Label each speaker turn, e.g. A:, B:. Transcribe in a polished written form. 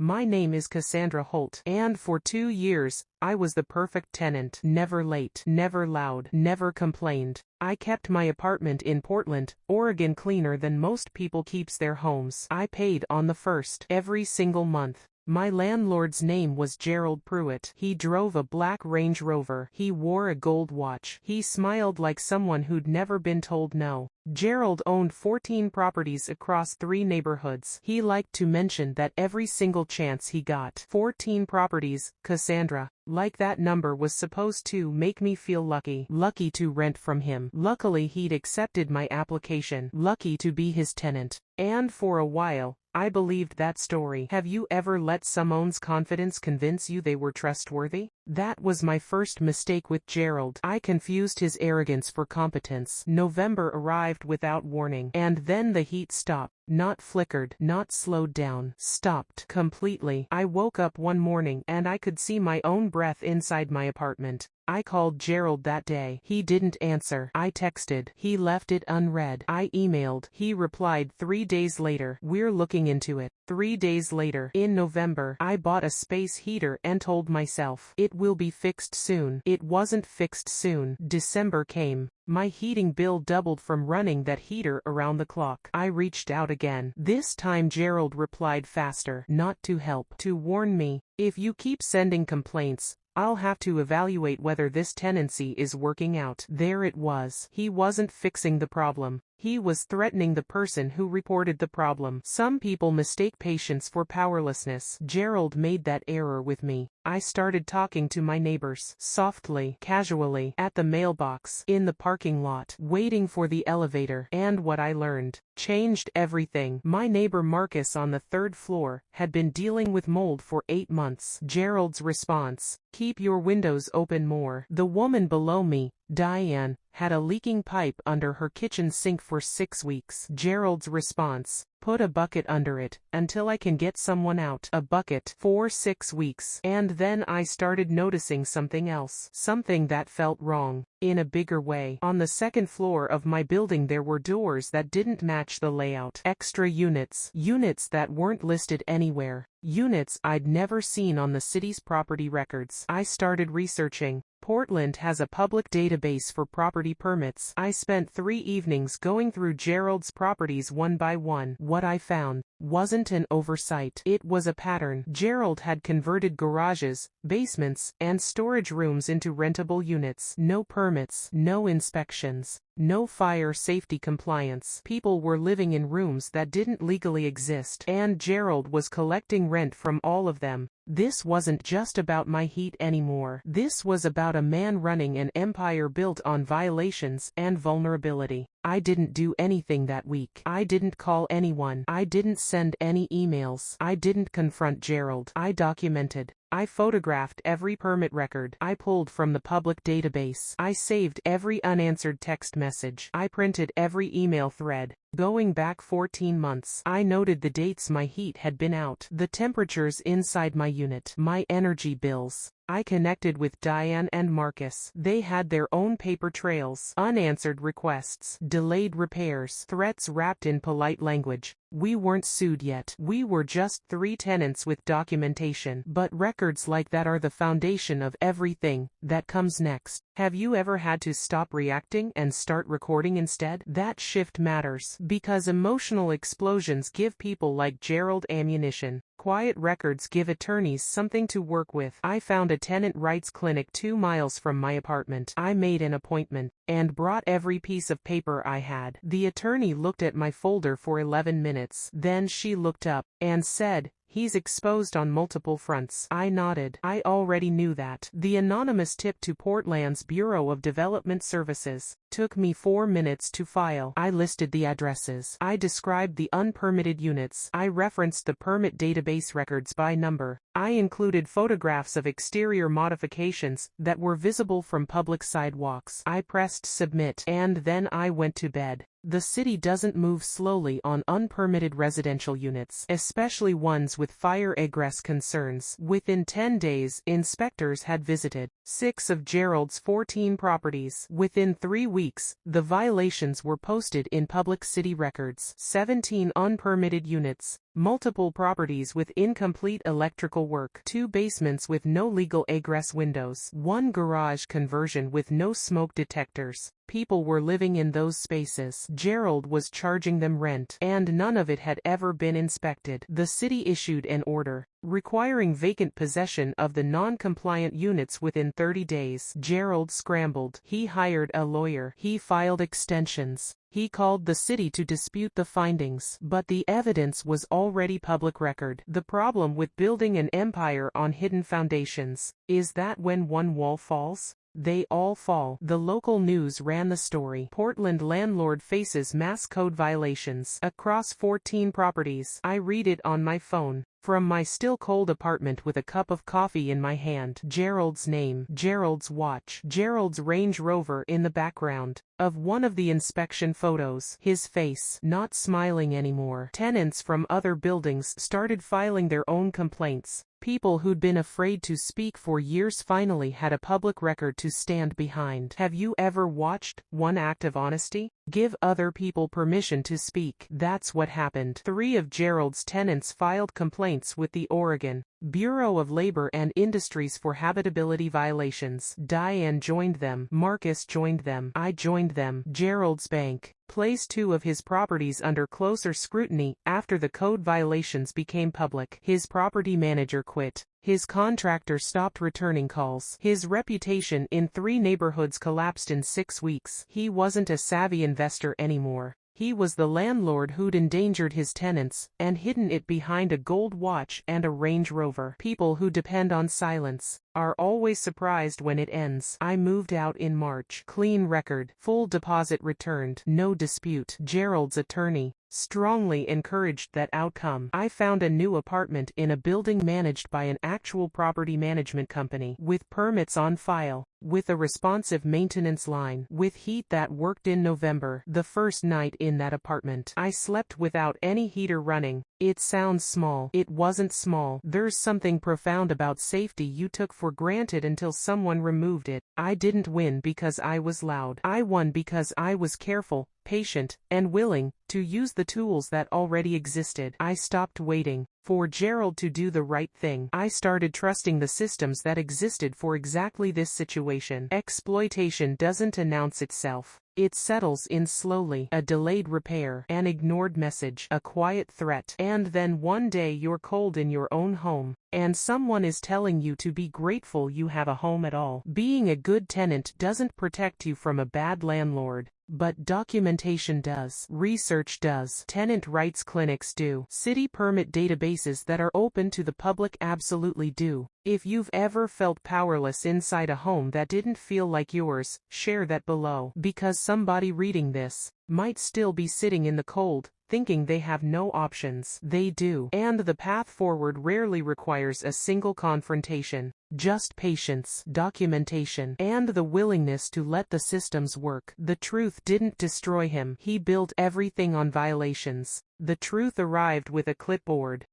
A: My name is Cassandra Holt, and for 2 years, I was the perfect tenant. Never late, never loud, never complained. I kept my apartment in Portland, Oregon cleaner than most people keeps their homes. I paid on the first every single month. My landlord's name was Gerald Pruitt. He drove a black Range Rover. He wore a gold watch. He smiled like someone who'd never been told no. Gerald owned 14 properties across 3 neighborhoods. He liked to mention that every single chance he got. 14 properties, Cassandra. Like that number was supposed to make me feel lucky. Lucky to rent from him. Luckily he'd accepted my application. Lucky to be his tenant. And for a while, I believed that story. Have you ever let someone's confidence convince you they were trustworthy? That was my first mistake with Gerald. I confused his arrogance for competence. November arrived without warning, and then the heat stopped. Not flickered, not slowed down, stopped completely. I woke up one morning and I could see my own breath inside my apartment. I called Gerald that day. He didn't answer. I texted. He left it unread. I emailed. He replied 3 days later. We're looking into it. 3 days later, in November, I bought a space heater and told myself, it will be fixed soon. It wasn't fixed soon. December came. My heating bill doubled from running that heater around the clock. I reached out again. This time Gerald replied faster. Not to help. To warn me, if you keep sending complaints, I'll have to evaluate whether this tenancy is working out. There it was. He wasn't fixing the problem. He was threatening the person who reported the problem. Some people mistake patience for powerlessness. Gerald made that error with me. I started talking to my neighbors, softly, casually, at the mailbox, in the parking lot, waiting for the elevator, and what I learned changed everything. My neighbor Marcus on the 3rd floor had been dealing with mold for 8 months. Gerald's response: keep your windows open more. The woman below me, Diane, had a leaking pipe under her kitchen sink for 6 weeks. Gerald's response: put a bucket under it, until I can get someone out. A bucket. For 6 weeks. And then I started noticing something else. Something that felt wrong. In a bigger way. On the 2nd floor of my building there were doors that didn't match the layout. Extra units. Units that weren't listed anywhere. Units I'd never seen on the city's property records. I started researching. Portland has a public database for property permits. I spent 3 evenings going through Gerald's properties one by one. What I found wasn't an oversight. It was a pattern. Gerald had converted garages, basements, and storage rooms into rentable units. No permits, no inspections, no fire safety compliance. People were living in rooms that didn't legally exist, and Gerald was collecting rent from all of them. This wasn't just about my heat anymore. This was about a man running an empire built on violations and vulnerability. I didn't do anything that week. I didn't call anyone. I didn't send any emails. I didn't confront Gerald. I documented. I photographed every permit record I pulled from the public database. I saved every unanswered text message. I printed every email thread. Going back 14 months, I noted the dates my heat had been out, the temperatures inside my unit, my energy bills. I connected with Diane and Marcus. They had their own paper trails, unanswered requests, delayed repairs, threats wrapped in polite language. We weren't sued yet. We were just 3 tenants with documentation. But records like that are the foundation of everything that comes next. Have you ever had to stop reacting and start recording instead? That shift matters, because emotional explosions give people like Gerald ammunition. Quiet records give attorneys something to work with. I found a tenant rights clinic 2 miles from my apartment. I made an appointment and brought every piece of paper I had. The attorney looked at my folder for 11 minutes. Then she looked up and said, "He's exposed on multiple fronts." I nodded. I already knew that. The anonymous tip to Portland's Bureau of Development Services took me 4 minutes to file. I listed the addresses. I described the unpermitted units. I referenced the permit database records by number. I included photographs of exterior modifications that were visible from public sidewalks. I pressed submit, and then I went to bed. The city doesn't move slowly on unpermitted residential units, especially ones with fire egress concerns. Within 10 days, inspectors had visited 6 of Gerald's 14 properties. Within 3 weeks, the violations were posted in public city records. 17 unpermitted units. multiple properties with incomplete electrical work, 2 basements with no legal egress windows, 1 garage conversion with no smoke detectors. People were living in those spaces. Gerald was charging them rent, and none of it had ever been inspected. The city issued an order requiring vacant possession of the non-compliant units within 30 days. Gerald scrambled. He hired a lawyer. He filed extensions. He called the city to dispute the findings, but the evidence was already public record. The problem with building an empire on hidden foundations is that when one wall falls, they all fall. The local news ran the story. Portland landlord faces mass code violations across 14 properties. I read it on my phone from my still cold apartment with a cup of coffee in my hand. Gerald's name, Gerald's watch, Gerald's Range Rover in the background of one of the inspection photos. His face not smiling anymore. Tenants from other buildings started filing their own complaints. People who'd been afraid to speak for years finally had a public record to stand behind. Have you ever watched one act of honesty? Give other people permission to speak. That's what happened. 3 of Gerald's tenants filed complaints with the Oregon Bureau of Labor and Industries for habitability violations. Diane joined them. Marcus joined them. I joined them. Gerald's bank placed 2 of his properties under closer scrutiny after the code violations became public. His property manager quit. His contractor stopped returning calls. His reputation in 3 neighborhoods collapsed in 6 weeks. He wasn't a savvy investor anymore. He was the landlord who'd endangered his tenants and hidden it behind a gold watch and a Range Rover. People who depend on silence are always surprised when it ends. I moved out in March. Clean record. Full deposit returned. No dispute. Gerald's attorney strongly encouraged that outcome. I found a new apartment in a building managed by an actual property management company, with permits on file, with a responsive maintenance line, with heat that worked in November. The first night in that apartment, I slept without any heater running. It sounds small. It wasn't small. There's something profound about safety you took for granted until someone removed it. I didn't win because I was loud. I won because I was careful, patient, and willing to use the tools that already existed. I stopped waiting for Gerald to do the right thing. I started trusting the systems that existed for exactly this situation. Exploitation doesn't announce itself. It settles in slowly. A delayed repair, an ignored message, a quiet threat. And then one day you're cold in your own home, and someone is telling you to be grateful you have a home at all. Being a good tenant doesn't protect you from a bad landlord, but documentation does. Research does. Tenant rights clinics do. City permit databases that are open to the public absolutely do. If you've ever felt powerless inside a home that didn't feel like yours, share that below. Because somebody reading this might still be sitting in the cold, thinking they have no options. They do. And the path forward rarely requires a single confrontation. Just patience, documentation, and the willingness to let the systems work. The truth didn't destroy him. He built everything on violations. The truth arrived with a clipboard.